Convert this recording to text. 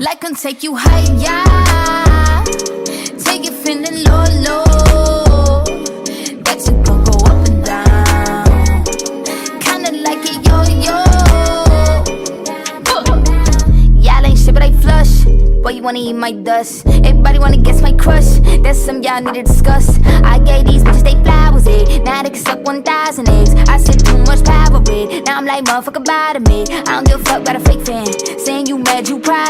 Like I'm take you higher, take it feeling low, low. That you gon' go up and down, kinda like it yo-yo. Y'all ain't shit but I flush. Boy, you wanna eat my dust. Everybody wanna guess my crush. That's some y'all need to discuss. I gave these bitches they flowers, now they can suck 1,000 eggs. I said too much power, now I'm like motherfucker bottom me. I don't give a fuck about a fake fan saying you mad, you proud.